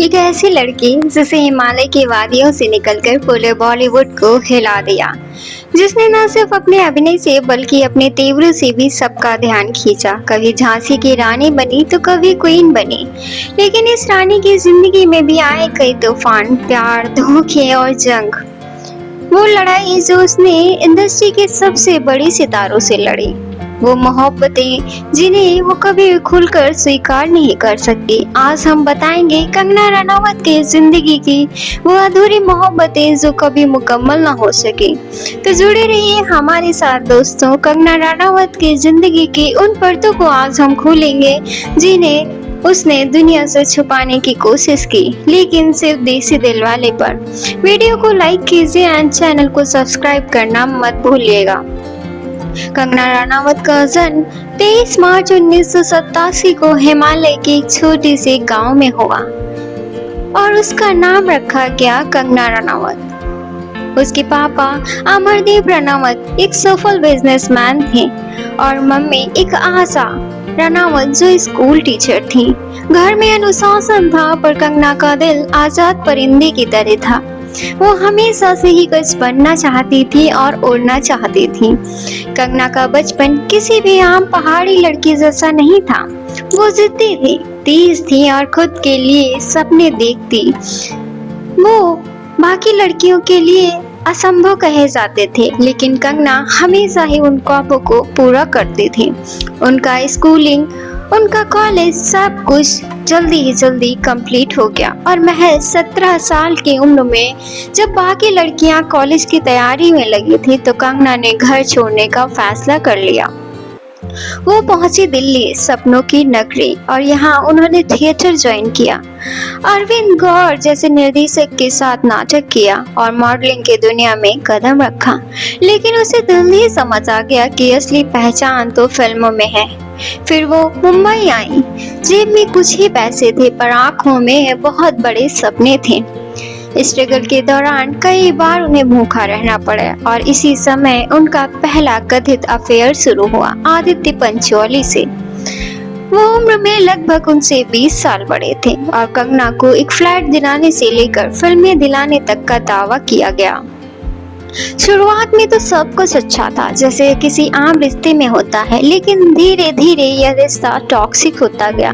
एक ऐसी लड़की जिसे हिमालय की वादियों से निकलकर पूरे बॉलीवुड को हिला दिया, जिसने न सिर्फ अपने अभिनय से बल्कि अपने तेवरों से भी सबका ध्यान खींचा। कभी झांसी की रानी बनी तो कभी क्वीन बनी, लेकिन इस रानी की जिंदगी में भी आए कई तूफान, प्यार, धोखे और जंग। वो लड़ाई जो उसने इंडस्ट्री के सबसे बड़ी सितारों से लड़ी, वो मोहब्बतें जिन्हें वो कभी खुलकर स्वीकार नहीं कर सकती। आज हम बताएंगे कंगना रनावत की जिंदगी की वो अधूरी मोहब्बतें जो कभी मुकम्मल ना हो सकी। तो जुड़े रहिए हमारे साथ दोस्तों। कंगना रनावत की जिंदगी की उन परतों को आज हम खोलेंगे जिन्हें उसने दुनिया से छुपाने की कोशिश की, लेकिन सिर्फ देसी दिल वाले पर। वीडियो को लाइक कीजिए एंड चैनल को सब्सक्राइब करना मत भूलिएगा। कंगना रनावत का जन्म 23 मार्च 1987 को हिमालय के एक छोटे से गांव में हुआ और उसका नाम रखा गया कंगना रनावत। उसके पापा अमरदीप रनावत एक सफल बिजनेसमैन थे और मम्मी एक आशा रनावत जो स्कूल टीचर थी। घर में अनुशासन था, पर कंगना का दिल आजाद परिंदे की तरह था। वो हमेशा से ही कुछ बनना चाहती थी और उड़ना चाहती थी। कंगना का बचपन किसी भी आम पहाड़ी लड़की जैसा नहीं था। वो जिद्दी थी, तेज थी और खुद के लिए सपने देखती। वो बाकी लड़कियों के लिए असंभव कहे जाते थे, लेकिन कंगना हमेशा ही उन ख्वाबों को पूरा करती थी। उनका स्कूलिंग, उनका कॉलेज, सब कुछ जल्दी कंप्लीट हो गया और महज 17 साल की उम्र में जब बाकी लड़कियां कॉलेज की तैयारी में लगी थी तो कंगना ने घर छोड़ने का फैसला कर लिया। वो पहुंची दिल्ली, सपनों की नगरी, और यहाँ उन्होंने थिएटर ज्वाइन किया। अरविंद गौर जैसे निर्देशक के साथ नाटक किया और मॉडलिंग की दुनिया में कदम रखा, लेकिन उसे जल्दी ही समझ आ गया कि असली पहचान तो फिल्मों में है। फिर वो मुंबई आई। जेब में कुछ ही पैसे थे, पर आंखों में बहुत बड़े सपने थे। स्ट्रगल के दौरान कई बार उन्हें भूखा रहना पड़ा और इसी समय उनका पहला कथित अफेयर शुरू हुआ आदित्य पंचोली से। वो उम्र में लगभग उनसे 20 साल बड़े थे और कंगना को एक फ्लैट दिलाने से लेकर फिल्में दिलाने तक का दावा किया गया। शुरुआत में तो सब कुछ अच्छा था, जैसे किसी आम रिश्ते में होता है, लेकिन धीरे धीरे यह रिश्ता टॉक्सिक होता गया।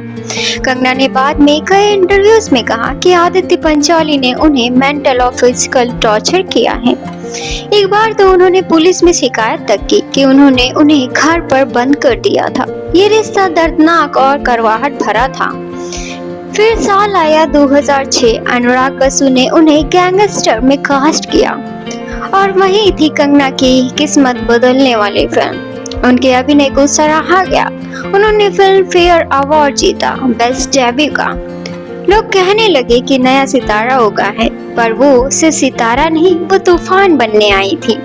कंगना ने बाद में कई इंटरव्यूज में कहा कि आदित्य पंचोली ने उन्हें मेंटल और फिजिकल टॉर्चर किया है। एक बार तो उन्होंने पुलिस में शिकायत तक की कि उन्होंने उन्हें घर पर बंद कर दिया था। ये रिश्ता दर्दनाक और करवाहट भरा था। फिर साल आया 2006। अनुराग बसु ने उन्हें गैंगस्टर में कास्ट किया और वही थी कंगना की किस्मत बदलने वाली फिल्म। उनके अभिनय को सराहा गया। उन्होंने फिल्म फेयर अवार्ड जीता बेस्ट डेब्यू का। लोग कहने लगे कि नया सितारा होगा है, पर वो सिर्फ सितारा नहीं, वो तूफान बनने आई थी।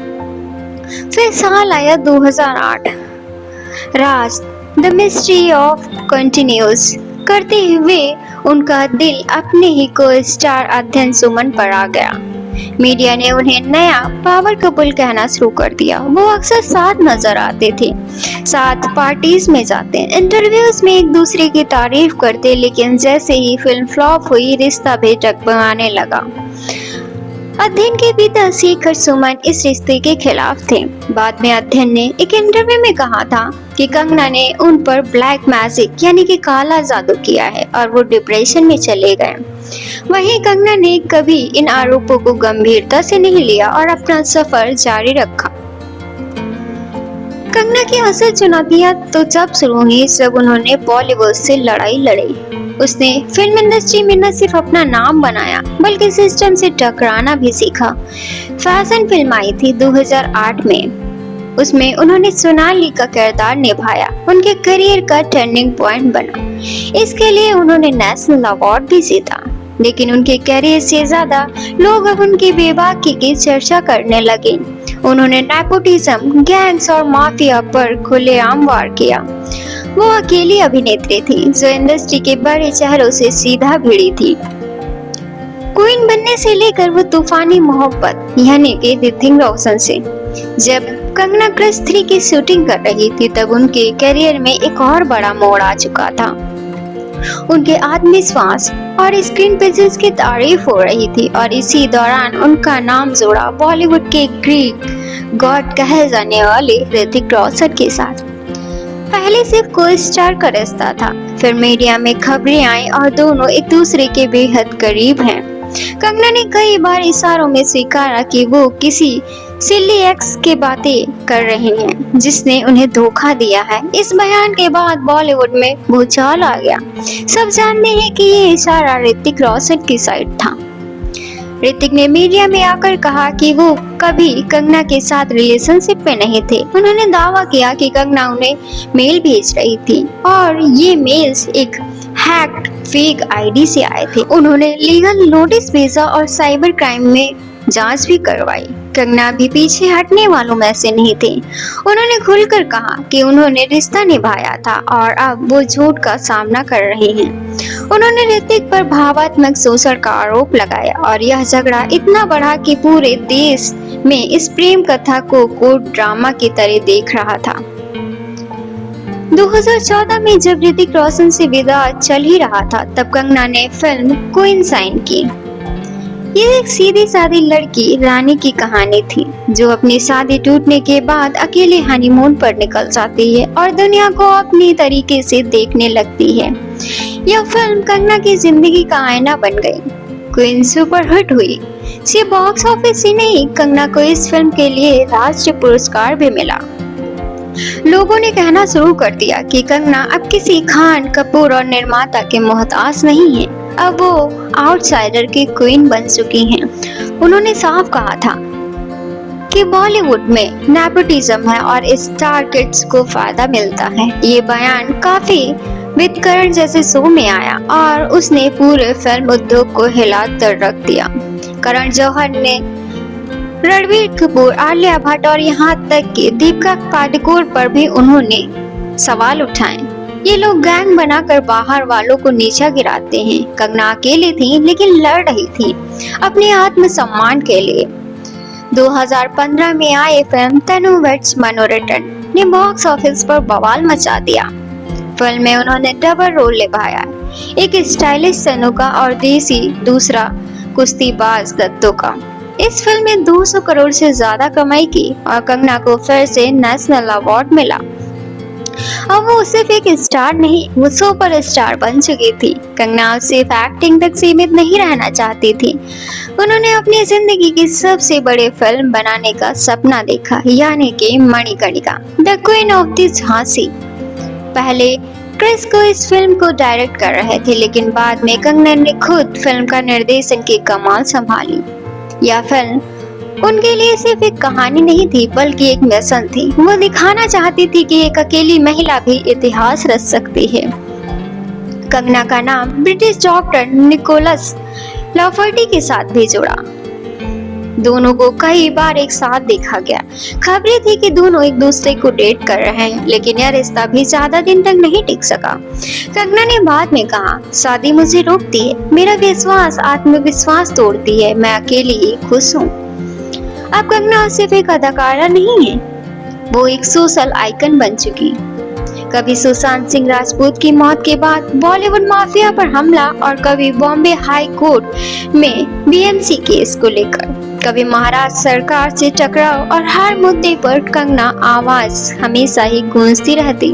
फिर साल आया 2008। राज द मिस्ट्री ऑफ कंटिन्यूज करते हुए उनका दिल अपने ही को स्टार अध्ययन सुमन पर आ गया। मीडिया ने उन्हें नया पावर कपल कहना शुरू कर दिया। वो अक्सर साथ नजर आते थे, साथ पार्टीज में जाते, इंटरव्यूज में एक दूसरे की तारीफ करते, लेकिन जैसे ही फिल्म फ्लॉप हुई रिश्ता भी डगमगाने लगा। अध्ययन के पिता शेखर सुमन इस रिश्ते के खिलाफ थे। बाद में अध्ययन ने एक इंटरव्यू में कहा था कि कंगना ने उन पर ब्लैक मैजिक यानी कि काला जादू किया है और वो डिप्रेशन में चले गए। वहीं कंगना ने कभी इन आरोपों को गंभीरता से नहीं लिया और अपना सफर जारी रखा। कंगना की असल चुनौतियां तो जब शुरू हुई जब उन्होंने बॉलीवुड से लड़ाई लड़ी। उसने फिल्म इंडस्ट्री में न सिर्फ अपना नाम बनाया बल्कि सिस्टम से टकराना भी सीखा। फैशन फिल्म आई थी 2008 में। उसमें उन्होंने सोनाली का किरदार निभाया। उनके करियर का टर्निंग पॉइंट बना। इसके लिए उन्होंने नेशनल अवार्ड भी जीता, लेकिन उनके करियर से ज्यादा लोग अब उनकी बेबाकी की चर्चा करने लगे। उन्होंने नेपोटिज्म, गैंग्स और माफिया पर खुलेआम वार किया। वो अकेली अभिनेत्री थी जो इंडस्ट्री के बड़े चेहरों से सीधा भिड़ी थी। क्वीन बनने से लेकर वो तूफानी मोहब्बत यानी कि ऋतिक रोशन से। जब कंगना क्रश 3 की शूटिंग कर रही थी तब उनके करियर में एक और बड़ा मोड़ आ चुका था। उनके आत्मविश्वास और स्क्रीन प्रेजेंस की तारीफ हो रही थी और इसी दौरान उनका नाम जोड़ा बॉलीवुड के ग्रीक गॉड कहे जाने वाले ऋतिक रोशन के साथ। पहले सिर्फ को स्टार का रिश्ता था, फिर मीडिया में खबरें आई और दोनों एक दूसरे के बेहद करीब हैं। कंगना ने कई बार इशारों में स्वीकारा कि वो किसी सिली एक्स के बातें कर रही हैं, जिसने उन्हें धोखा दिया है। इस बयान के बाद बॉलीवुड में भूचाल आ गया। सब जानते हैं कि ये इशारा ऋतिक रोशन की साइड था। ऋतिक ने मीडिया में आकर कहा कि वो कभी कंगना के साथ रिलेशनशिप में नहीं थे। उन्होंने दावा किया कि कंगना उन्हें मेल भेज रही थी और ये मेल्स एक हैक्ड फेक आईडी से आए थे। उन्होंने लीगल नोटिस भेजा और साइबर क्राइम में जांच भी करवाई। कंगना भी पीछे हटने वालों में से नहीं थे। उन्होंने खुलकर कहा कि उन्होंने रिश्ता निभाया था और अब वो झूठ का सामना कर रहे हैं। उन्होंने ऋतिक पर भावात्मक शोषण का आरोप लगाया और यह झगड़ा इतना बढ़ा कि पूरे देश में इस प्रेम कथा को कोर्ट ड्रामा की तरह देख रहा था। 2014 में जब ऋतिक रोशन से विवाद चल ही रहा था, तब कंगना ने फिल्म क्वीन साइन की। ये एक सीधी सादी लड़की रानी की कहानी थी जो अपनी शादी टूटने के बाद अकेले हनीमून पर निकल जाती है और दुनिया को अपनी तरीके से देखने लगती है। यह फिल्म कंगना की जिंदगी का आईना बन गई। क्वीन सुपरहिट हुई। सिर्फ बॉक्स ऑफिस ही नहीं, कंगना को इस फिल्म के लिए राष्ट्रीय पुरस्कार भी मिला। लोगों ने कहना शुरू कर दिया कि कंगना अब किसी खान, कपूर और निर्माता के मोहताज नहीं है। अब वो आउटसाइडर की क्वीन बन चुकी हैं। उन्होंने साफ कहा था कि बॉलीवुड में नेपोटिज्म है और स्टार किड्स को फायदा मिलता है। ये बयान काफी विद करण जैसे शो में आया और उसने पूरे फिल्म उद्योग को हिला कर रख दिया। करण जौहर ने रणबीर कपूर, आलिया भट्ट और यहाँ तक कि दीपिका पादुकोण पर भी उन्होंने सवाल उठाए। ये लोग गैंग बनाकर बाहर वालों को नीचा गिराते हैं। कंगना अकेली थी लेकिन लड़ रही थी अपने आत्मसम्मान के लिए। 2015 में आई फिल्म तनु वेड्स मनु रिटर्न ने बॉक्स ऑफिस पर बवाल मचा दिया। फिल्म में उन्होंने डबल रोल निभाया, एक स्टाइलिश तनु का और देसी दूसरा कुश्तीबाज दत्तो का। इस फिल्म में 200 करोड़ से ज्यादा कमाई की और कंगना को फिर से नेशनल अवार्ड मिला। अब वो सिर्फ एक स्टार नहीं, वो सुपर स्टार बन चुकी थी। कंगना सिर्फ एक्टिंग तक सीमित नहीं रहना चाहती थी। उन्होंने अपनी जिंदगी की सबसे बड़ी फिल्म बनाने का सपना देखा, यानी कि Manikarnika, the queen of the Jhansi. पहले क्रिस को इस फिल्म को डायरेक्ट कर रहे थे, लेकिन बाद में कंगना ने खुद फिल्म का निर्देशन की कमान संभाली। यह फिल्म उनके लिए सिर्फ एक कहानी नहीं थी, बल्कि एक मिशन थी। वो दिखाना चाहती थी कि एक अकेली महिला भी इतिहास रच सकती है। कंगना का नाम ब्रिटिश डॉक्टर निकोलस लाफर्टी के साथ भी जुड़ा। दोनों को कई बार एक साथ देखा गया। खबरें थी कि दोनों एक दूसरे को डेट कर रहे हैं, लेकिन यह रिश्ता भी ज्यादा दिन तक नहीं टिक सका। कंगना ने बाद में कहा, शादी मुझे रोकती है, मेरा विश्वास आत्मविश्वास तोड़ती है, मैं अकेली ही खुश हूँ। अब कंगना सिर्फ एक अदाकारा नहीं है, वो एक सोशल आइकन बन चुकी। कभी सुशांत सिंह राजपूत की मौत के बाद बॉलीवुड माफिया पर हमला और कभी बॉम्बे हाई कोर्ट में बीएमसी केस को लेकर, कभी महाराष्ट्र सरकार से टकराव और हर मुद्दे पर कंगना आवाज हमेशा ही गूंजती रहती।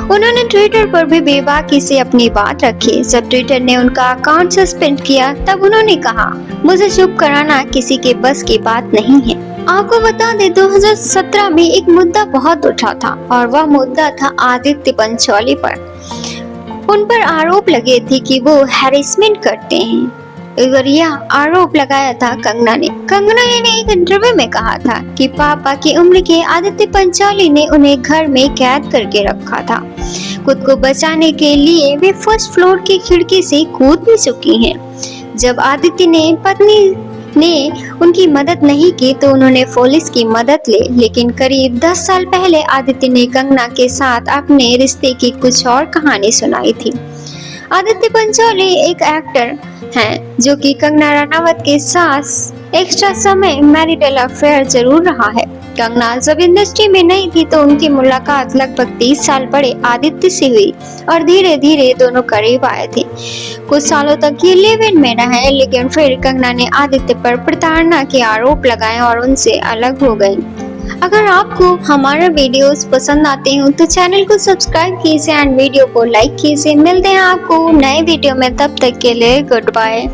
उन्होंने ट्विटर पर भी बेबाकी से अपनी बात रखी। जब ट्विटर ने उनका अकाउंट सस्पेंड किया, तब उन्होंने कहा, मुझे चुप कराना किसी के बस की बात नहीं है। आपको बता दें, 2017 में एक मुद्दा बहुत उठा था और वह मुद्दा था आदित्य पंचोली पर। उन पर आरोप लगे थे कि वो हैरेसमेंट करते हैं। अगर यह आरोप लगाया था कंगना ने। कंगना ने एक इंटरव्यू में कहा था कि पापा की उम्र के आदित्य पंचोली ने उन्हें घर में कैद करके रखा था। खुद को बचाने के लिए वे फर्स्ट फ्लोर की खिड़की से कूद भी चुकी हैं। जब आदित्य ने पत्नी ने उनकी मदद नहीं की तो उन्होंने पुलिस की मदद ली, लेकिन करीब 10 साल पहले आदित्य ने कंगना के साथ अपने रिश्ते की कुछ और कहानी सुनाई थी। आदित्य पंचोली एक एक्टर हैं जो कि कंगना रनावत के साथ एक्स्ट्रा समय मैरिटल अफेयर जरूर रहा है। कंगना जब इंडस्ट्री में नहीं थी तो उनकी मुलाकात लगभग 30 साल बड़े आदित्य से हुई और धीरे धीरे दोनों करीब आए थे। कुछ सालों तक ये लिव इन में रहे, लेकिन फिर कंगना ने आदित्य पर प्रताड़ना के आरोप लगाए और उनसे अलग हो गई। अगर आपको हमारा वीडियोस पसंद आते हो तो चैनल को सब्सक्राइब कीजिए एंड वीडियो को लाइक कीजिए। मिलते हैं आपको नए वीडियो में, तब तक के लिए गुड बाय।